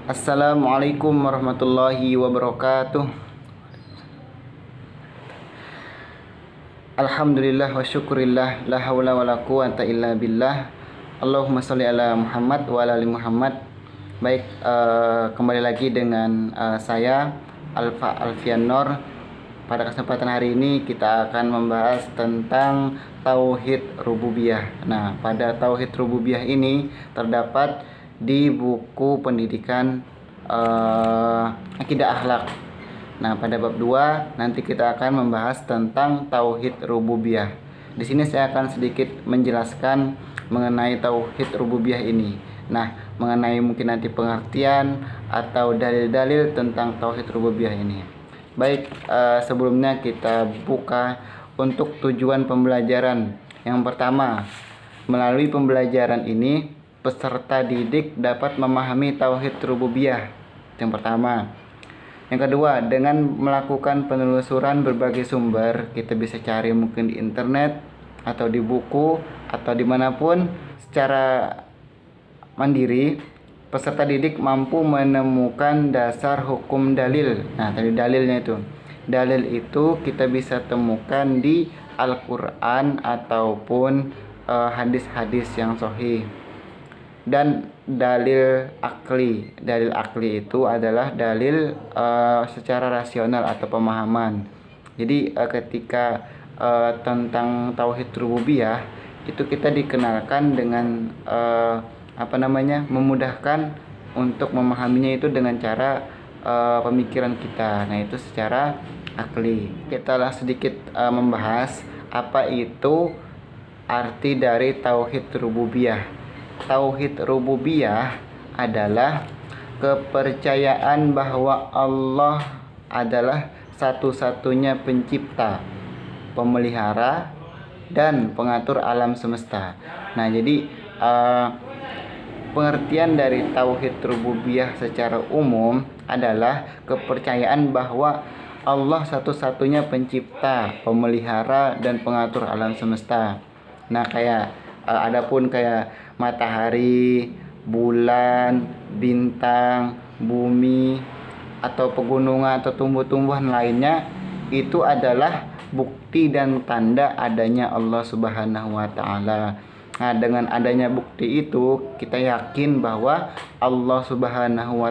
Assalamualaikum warahmatullahi wabarakatuh. Alhamdulillah wa syukurillah, la haula wa la quwata illa billah. Allahumma sholli ala Muhammad wa ala ali Muhammad. Baik, kembali lagi dengan saya Alfa Alfian Nur. Pada kesempatan hari ini kita akan membahas tentang tauhid rububiyah. Nah, pada tauhid rububiyah ini terdapat di buku pendidikan akidah akhlak. Nah, pada bab 2 nanti kita akan membahas tentang tauhid rububiyah. Di sini saya akan sedikit menjelaskan mengenai tauhid rububiyah ini. Nah, mengenai mungkin nanti pengertian atau dalil-dalil tentang tauhid rububiyah ini. Baik, sebelumnya kita buka untuk tujuan pembelajaran. Yang pertama, melalui pembelajaran ini peserta didik dapat memahami tauhid rububiyah. Yang pertama. Yang kedua, dengan melakukan penelusuran berbagai sumber, kita bisa cari mungkin di internet atau di buku atau dimanapun secara mandiri, peserta didik mampu menemukan dasar hukum dalil. Nah, tadi dalilnya itu. Dalil itu kita bisa temukan di Al-Quran ataupun hadis-hadis yang sahih. Dan dalil akli itu adalah dalil secara rasional atau pemahaman. Jadi ketika tentang tauhid rububiyah itu kita dikenalkan dengan memudahkan untuk memahaminya itu dengan cara pemikiran kita. Nah, itu secara akli. Kita lah sedikit membahas apa itu arti dari tauhid rububiyah. Tauhid rububiyah adalah kepercayaan bahwa Allah adalah satu-satunya pencipta, pemelihara, dan pengatur alam semesta. Nah, jadi pengertian dari tauhid rububiyah secara umum adalah kepercayaan bahwa Allah satu-satunya pencipta, pemelihara, dan pengatur alam semesta. Nah, adapun kayak matahari, bulan, bintang, bumi, atau pegunungan atau tumbuh-tumbuhan lainnya itu adalah bukti dan tanda adanya Allah Subhanahu wa taala. Nah, dengan adanya bukti itu kita yakin bahwa Allah Subhanahu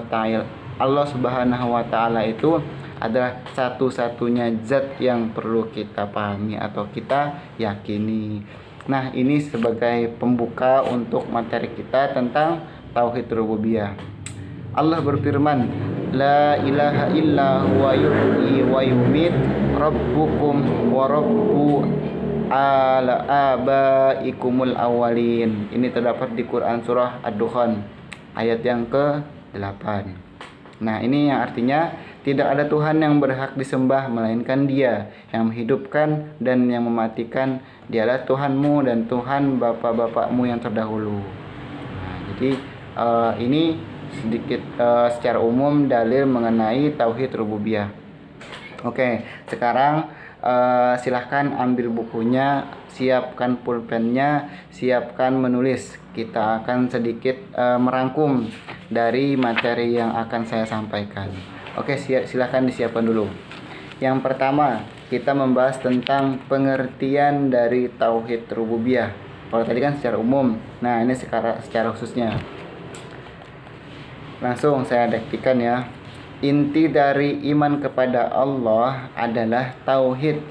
wa taala itu adalah satu-satunya zat yang perlu kita pahami atau kita yakini. Nah, ini sebagai pembuka untuk materi kita tentang tauhid rububiyah. Allah berfirman, la ilaha illa huwa yuhyi wa yumit rabbukum wa rabbu abaikumul awwalin. Ini terdapat di Quran surah Ad-Dukhan ayat yang ke-8. Nah, ini yang artinya tidak ada Tuhan yang berhak disembah melainkan Dia yang menghidupkan dan yang mematikan. Dialah Tuhanmu dan Tuhan bapak-bapakmu yang terdahulu. Nah, jadi ini sedikit secara umum dalil mengenai tauhid rububiyah. Oke, sekarang silahkan ambil bukunya, siapkan pulpennya, siapkan menulis. Kita akan sedikit merangkum dari materi yang akan saya sampaikan. Oke, silahkan disiapkan dulu. Yang pertama, kita membahas tentang pengertian dari tauhid rububiyah. Kalau tadi kan secara umum. Nah, ini secara khususnya. Langsung saya dektikan ya. Inti dari iman kepada Allah adalah tauhid.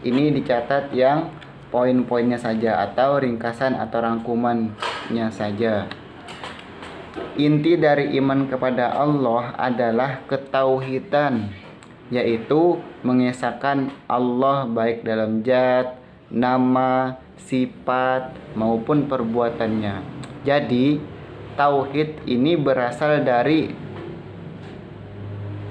Ini dicatat yang poin-poinnya saja atau ringkasan atau rangkumannya saja. Inti dari iman kepada Allah adalah ketauhidan, yaitu mengesahkan Allah baik dalam zat, nama, sifat maupun perbuatannya. Jadi tauhid ini berasal dari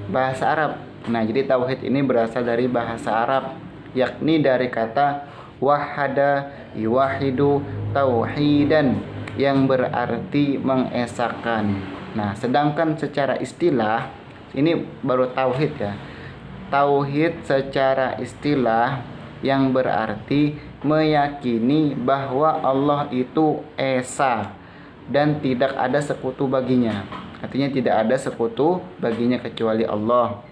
bahasa Arab. Nah, jadi tauhid ini berasal dari bahasa Arab, yakni dari kata wahada yuwahidu tauhidan yang berarti mengesahkan. Nah, sedangkan secara istilah ini baru tauhid ya. Tauhid secara istilah yang berarti meyakini bahwa Allah itu esa dan tidak ada sekutu baginya. Artinya tidak ada sekutu baginya kecuali Allah.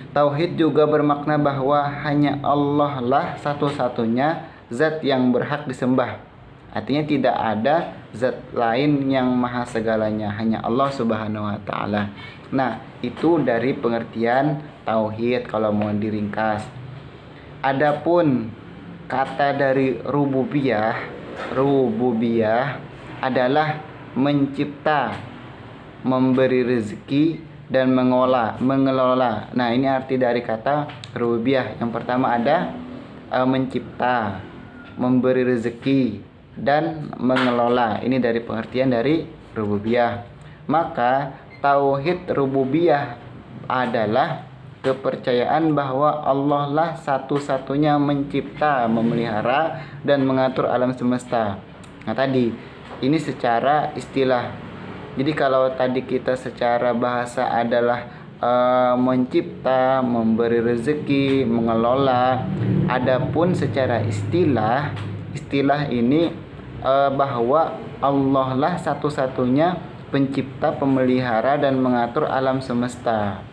Tauhid juga bermakna bahwa hanya Allah lah satu-satunya zat yang berhak disembah. Artinya tidak ada zat lain yang maha segalanya, hanya Allah Subhanahu wa taala. Nah, itu dari pengertian tauhid kalau mau diringkas. Adapun kata dari rububiyah adalah mencipta, memberi rezeki dan mengelola. Nah, ini arti dari kata rububiyah. Yang pertama ada mencipta, memberi rezeki dan mengelola. Ini dari pengertian dari rububiyah. Maka tauhid rububiyah adalah kepercayaan bahwa Allah lah satu-satunya mencipta, memelihara dan mengatur alam semesta. Nah, tadi ini secara istilah. Jadi kalau tadi kita secara bahasa adalah mencipta, memberi rezeki, mengelola. Adapun secara istilah ini bahwa Allah lah satu-satunya pencipta, pemelihara dan mengatur alam semesta.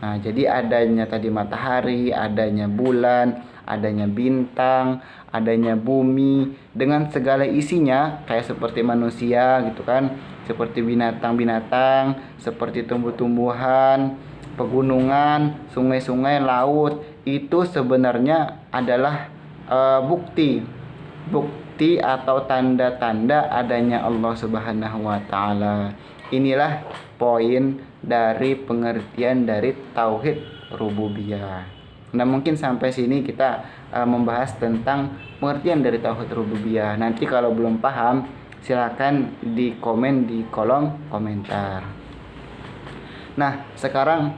Nah, jadi adanya tadi matahari, adanya bulan, adanya bintang, adanya bumi dengan segala isinya, kayak seperti manusia gitu kan, seperti binatang-binatang, seperti tumbuh-tumbuhan, pegunungan, sungai-sungai, laut, itu sebenarnya adalah bukti atau tanda-tanda adanya Allah Subhanahu wa taala. Inilah poin dari pengertian dari tauhid rububiyah. Nah, mungkin sampai sini kita membahas tentang pengertian dari tauhid rububiyah. Nanti kalau belum paham, silakan di komen di kolom komentar. Nah, sekarang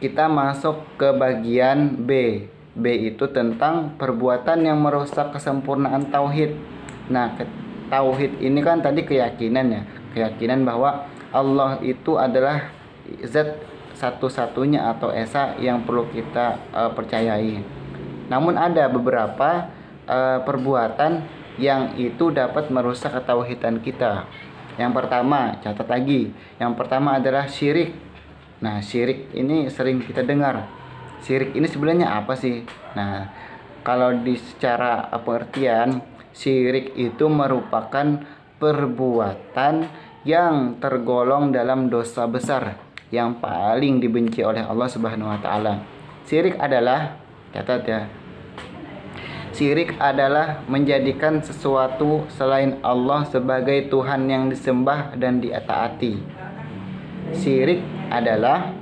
kita masuk ke bagian B. B itu tentang perbuatan yang merusak kesempurnaan tauhid. Nah, tauhid ini kan tadi keyakinan ya. Keyakinan bahwa Allah itu adalah zat satu-satunya atau esa yang perlu kita percayai. Namun ada beberapa perbuatan yang itu dapat merusak ketauhidan kita. Yang pertama, catat lagi. Yang pertama adalah syirik. Nah, syirik ini sering kita dengar. Syirik ini sebenarnya apa sih? Nah, kalau di secara pengertian, syirik itu merupakan perbuatan yang tergolong dalam dosa besar yang paling dibenci oleh Allah Subhanahu wa taala. Syirik adalah, catat ya. Syirik adalah menjadikan sesuatu selain Allah sebagai Tuhan yang disembah dan ditaati. Syirik adalah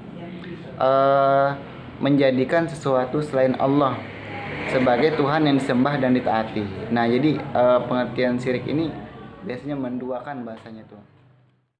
menjadikan sesuatu selain Allah sebagai Tuhan yang disembah dan ditaati. Nah, jadi pengertian syirik ini biasanya menduakan bahasanya tuh.